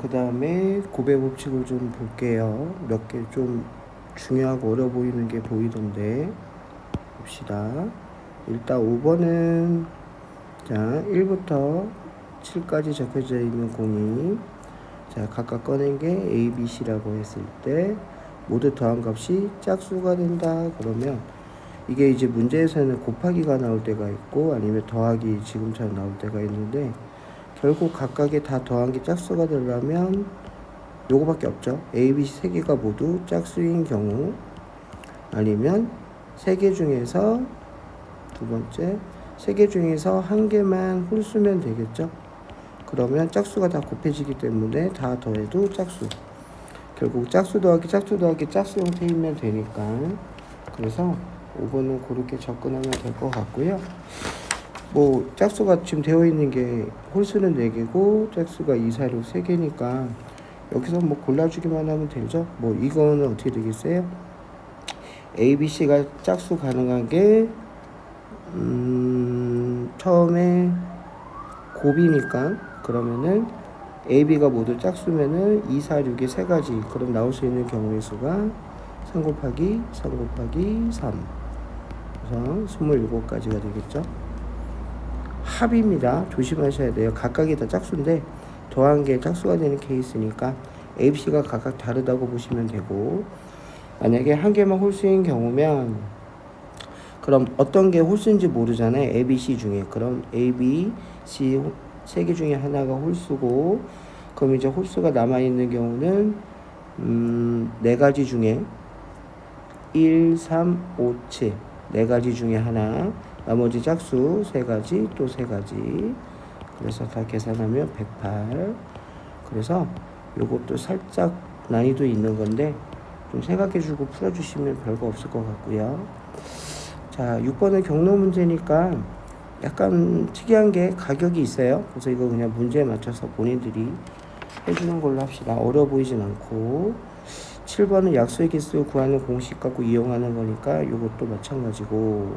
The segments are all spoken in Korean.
그 다음에 고배 법칙을 좀 볼게요. 몇 개 좀 중요하고 어려 보이는 게 보이던데 봅시다. 일단 5번은 자 1부터 7까지 적혀져 있는 공이 자 각각 꺼낸 게 A, B, C라고 했을 때 모두 더한 값이 짝수가 된다. 그러면 이게 이제 문제에서는 곱하기가 나올 때가 있고 아니면 더하기 지금처럼 나올 때가 있는데 결국 각각의 다 더한 게 짝수가 되려면 요거밖에 없죠. A, B, C 세 개가 모두 짝수인 경우 아니면 세 개 중에서 두 번째 세 개 중에서 한 개만 홀수면 되겠죠. 그러면 짝수가 다 곱해지기 때문에 다 더해도 짝수. 결국 짝수 더하기 짝수 더하기 짝수 형태이면 되니까 그래서 5번은 그렇게 접근하면 될 것 같고요. 뭐 짝수가 지금 되어 있는 게 홀수는 4개고 짝수가 2, 4, 6, 3개니까 여기서 뭐 골라주기만 하면 되죠. 뭐 이거는 어떻게 되겠어요? A, B, C가 짝수 가능한 게 처음에 곱이니까 그러면은 A, B가 모두 짝수면은 2, 4, 6의 세 가지 그럼 나올 수 있는 경우의 수가 3 곱하기 3 곱하기 3 그래서 27가지가 되겠죠. 합입니다. 조심하셔야 돼요. 각각이 다 짝수인데 더한 게 짝수가 되는 케이스니까 A, B, C가 각각 다르다고 보시면 되고 만약에 한 개만 홀수인 경우면 그럼 어떤 게 홀수인지 모르잖아요. A, B, C 중에 그럼 A, B, C 세 개 중에 하나가 홀수고 그럼 이제 홀수가 남아있는 경우는 네 가지 중에 1, 3, 5, 7 네 가지 중에 하나 나머지 짝수 세 가지 또 세 가지 그래서 다 계산하면 108 그래서 요것도 살짝 난이도 있는 건데 좀 생각해주고 풀어주시면 별거 없을 것 같고요. 자 6번은 경로 문제니까 약간 특이한 게 가격이 있어요. 그래서 이거 그냥 문제에 맞춰서 본인들이 해주는 걸로 합시다. 어려워 보이진 않고 7번은 약수의 개수 구하는 공식 갖고 이용하는 거니까 이것도 마찬가지고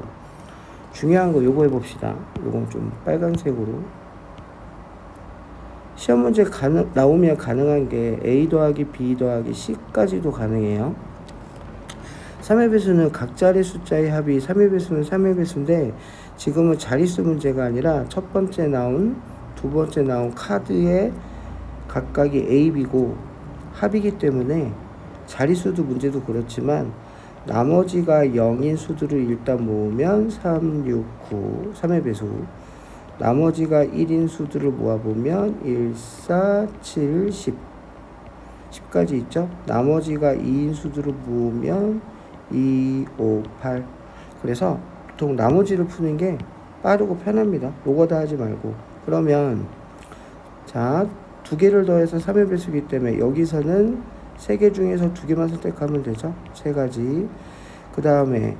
중요한 거 요거 해봅시다. 요건 좀 빨간색으로 시험 문제 나오면 가능한 게 A 더하기 B 더하기 C까지도 가능해요. 3의 배수는 각 자리 숫자의 합이 3의 배수는 3의 배수인데 지금은 자릿수 문제가 아니라 첫 번째 나온 두 번째 나온 카드의 각각이 A, B고 합이기 때문에 자릿수도 문제도 그렇지만 나머지가 0인 수들을 일단 모으면 3, 6, 9 3의 배수 나머지가 1인 수들을 모아보면 1, 4, 7, 10 10까지 있죠. 나머지가 2인 수들을 모으면 2, 5, 8 그래서 보통 나머지를 푸는 게 빠르고 편합니다. 요거 다 하지 말고 그러면 자 두 개를 더해서 3의 배수이기 때문에 여기서는 세 개 중에서 두 개만 선택하면 되죠. 세 가지 그 다음에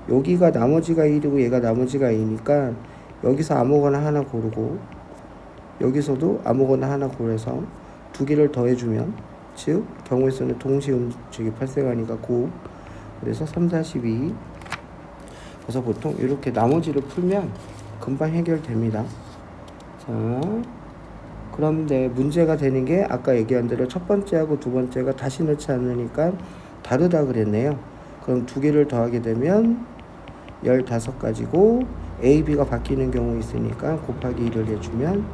여기가 나머지가 1이고 얘가 나머지가 2니까 여기서 아무거나 하나 고르고 여기서도 아무거나 하나 고르서 두 개를 더해주면 즉 경우의 수는 동시에 움직이 발생하니까 곱 그래서 3, 4, 12 그래서 보통 이렇게 나머지를 풀면 금방 해결됩니다. 자 그런데 문제가 되는 게 아까 얘기한 대로 첫 번째하고 두 번째가 다시 넣지 않으니까 다르다 그랬네요. 그럼 두 개를 더하게 되면 15가지고 A, B가 바뀌는 경우 있으니까 곱하기 1을 해주면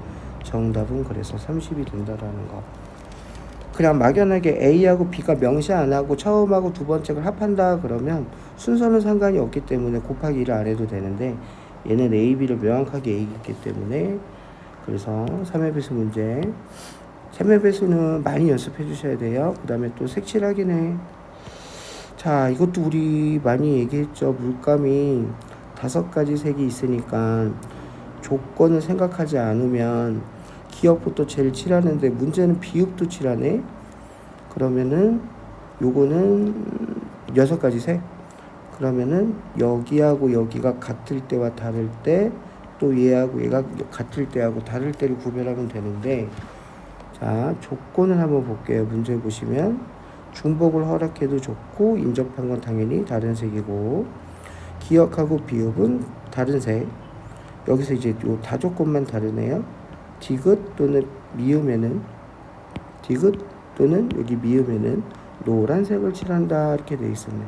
정답은 그래서 30이 된다라는 거. 그냥 막연하게 A하고 B가 명시 안 하고 처음하고 두 번째를 합한다 그러면 순서는 상관이 없기 때문에 곱하기 1을 안 해도 되는데 얘는 A, B를 명확하게 얘기했기 때문에 그래서 3의 배수 문제 3의 배수는 많이 연습해 주셔야 돼요. 그 다음에 또 색칠하기네. 자 이것도 우리 많이 얘기했죠. 물감이 5가지 색이 있으니까 조건을 생각하지 않으면 기역부터 제일 칠하는데 문제는 비읍도 칠하네. 그러면은 요거는 6가지 색 그러면은 여기하고 여기가 같을 때와 다를 때 또 얘하고 얘가 같을 때하고 다를 때를 구별하면 되는데 자 조건을 한번 볼게요. 문제 보시면 중복을 허락해도 좋고 인접한 건 당연히 다른 색이고 기역하고 비읍은 다른 색 여기서 이제 요 다조건만 다르네요. 디귿 또는 미음에는 디귿 또는 여기 미음에는 노란색을 칠한다 이렇게 돼 있었네.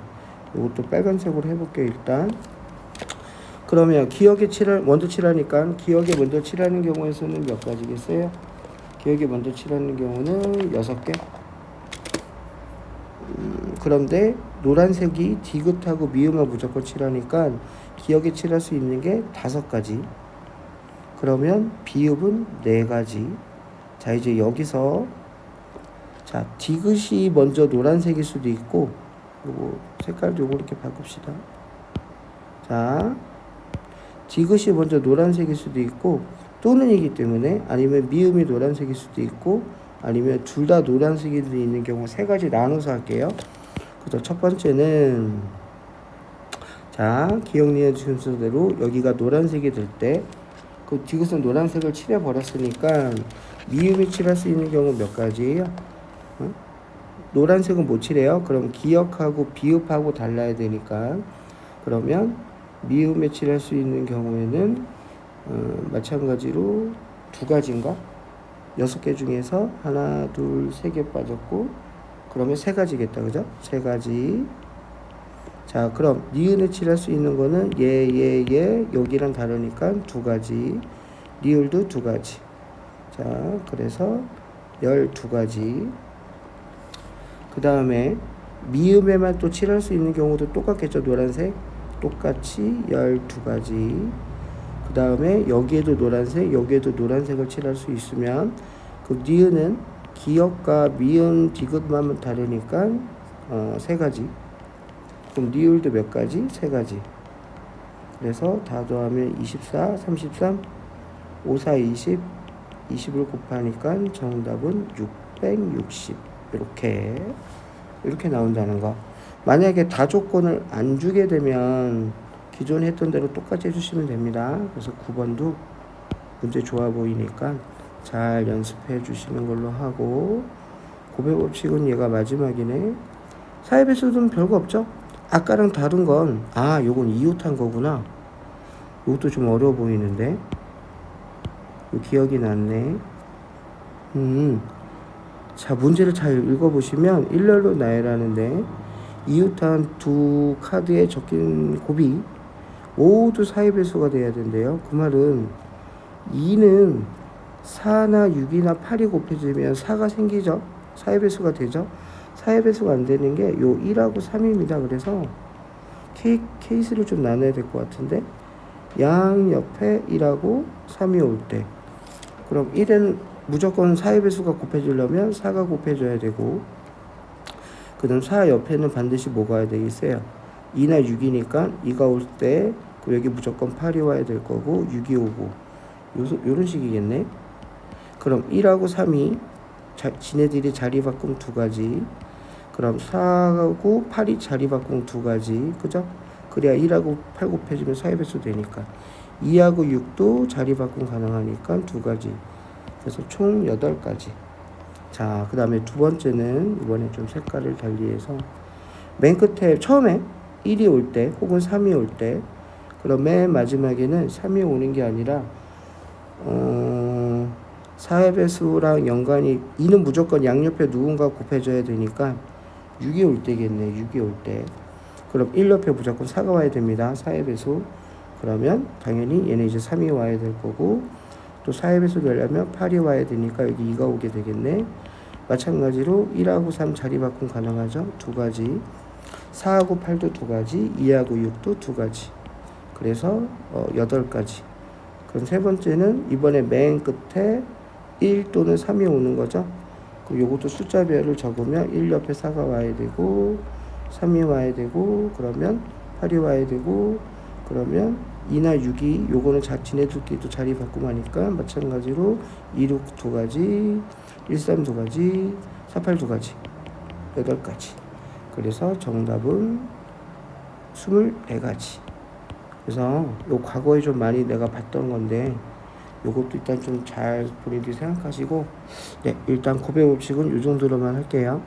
이것도 빨간색으로 해볼게요. 일단 그러면 기역에 먼저 칠하니까 기역에 먼저 칠하는 경우에서는 몇 가지겠어요? 기역에 먼저 칠하는 경우는 6개. 그런데 노란색이 디귿하고 미음을 무조건 칠하니까 기역에 칠할 수 있는 게 5가지. 그러면 비읍은 4가지. 자, 이제 여기서 자, 디귿이 먼저 노란색일 수도 있고, 요거 색깔도 요거 이렇게 바꿉시다. 자, 디귿이 먼저 노란색일 수도 있고, 또는이기 때문에 아니면 미음이 노란색일 수도 있고, 아니면 둘 다 노란색이 있는 경우 3가지 나눠서 할게요. 그래서 첫 번째는 자, 기억 니은 순서대로 여기가 노란색이 될 때 그 디귿은 노란색을 칠해 버렸으니까 미음이 칠할 수 있는 경우 몇 가지예요? 노란색은 못 칠해요. 그럼 기역하고 비읍하고 달라야 되니까 그러면 미음에 칠할 수 있는 경우에는 마찬가지로 2가지인가? 6개 중에서 하나, 둘, 3개 빠졌고 그러면 3가지겠다. 그죠? 3가지. 자, 그럼 니은에 칠할 수 있는 거는 얘 여기랑 다르니까 2가지. 리을도 2가지. 자, 그래서 12가지. 그 다음에 미음에만 또 칠할 수 있는 경우도 똑같겠죠. 노란색 똑같이 12가지. 그 다음에 여기에도 노란색 여기에도 노란색을 칠할 수 있으면 그 니은은 기역과 미음 디귿만 다르니까 3가지. 그럼 니을도 몇 가지? 3가지. 그래서 다 더하면 24, 33, 5, 4, 20, 20을 곱하니까 정답은 660. 이렇게 나온다는 거. 만약에 다 조건을 안 주게 되면 기존에 했던 대로 똑같이 해주시면 됩니다. 그래서 9번도 문제 좋아 보이니까 잘 연습해 주시는 걸로 하고 고백 법칙은 얘가 마지막이네. 사회배수는 별거 없죠. 아까랑 다른 건 요건 이웃한 거구나. 이것도 좀 어려워 보이는데 기억이 났네. 자, 문제를 잘 읽어보시면 일렬로 나열하는데 이웃한 2 카드에 적힌 곱이 모두 사회배수가 돼야 된대요. 그 말은 2는 4나 6이나 8이 곱해지면 4가 생기죠. 사회배수가 되죠. 사회배수가 안 되는 게 요 1하고 3입니다. 그래서 케이스를 좀 나눠야 될 것 같은데 양 옆에 1하고 3이 올 때 그럼 1은 무조건 사회배수가 곱해지려면 4가 곱해져야 되고 그 다음 4 옆에는 반드시 뭐가 와야 되겠어요? 2나 6이니까 2가 올 때 여기 무조건 8이 와야 될 거고 6이 오고 요런 식이겠네. 그럼 1하고 3이 지네들이 자리 바꿈 2가지. 그럼 4하고 8이 자리 바꿈 2가지. 그죠? 그래야 1하고 8 곱해지면 사회배수 되니까 2하고 6도 자리 바꿈 가능하니까 2가지. 그래서 총 8가지. 자, 그 다음에 두 번째는 이번에 좀 색깔을 달리해서 맨 끝에 처음에 1이 올 때 혹은 3이 올 때 그럼 맨 마지막에는 3이 오는 게 아니라 사회배수랑 연관이 2는 무조건 양옆에 누군가 곱해져야 되니까 6이 올 때겠네. 6이 올 때 그럼 1 옆에 무조건 4가 와야 됩니다. 사회배수. 그러면 당연히 얘는 이제 3이 와야 될 거고 또 사회배수 되려면 8이 와야 되니까 여기 2가 오게 되겠네. 마찬가지로 1하고 3 자리 바꿈 가능하죠. 2가지. 4하고 8도 2가지. 2하고 6도 2가지. 그래서 8가지. 그럼 세 번째는 이번에 맨 끝에 1 또는 3이 오는 거죠. 그럼 요것도 숫자별을 적으면 1 옆에 4가 와야 되고 3이 와야 되고 그러면 8이 와야 되고 그러면 2나 6이 요거는 지네들끼리도 자리 바꾸고 하니까 마찬가지로 2, 6 2가지 1, 3 2가지 4, 8 2가지 8가지. 그래서 정답은 24가지. 그래서 요 과거에 좀 많이 내가 봤던 건데 요것도 일단 좀 잘 본인들이 생각하시고 네, 일단 고백 법칙은 요 정도로만 할게요.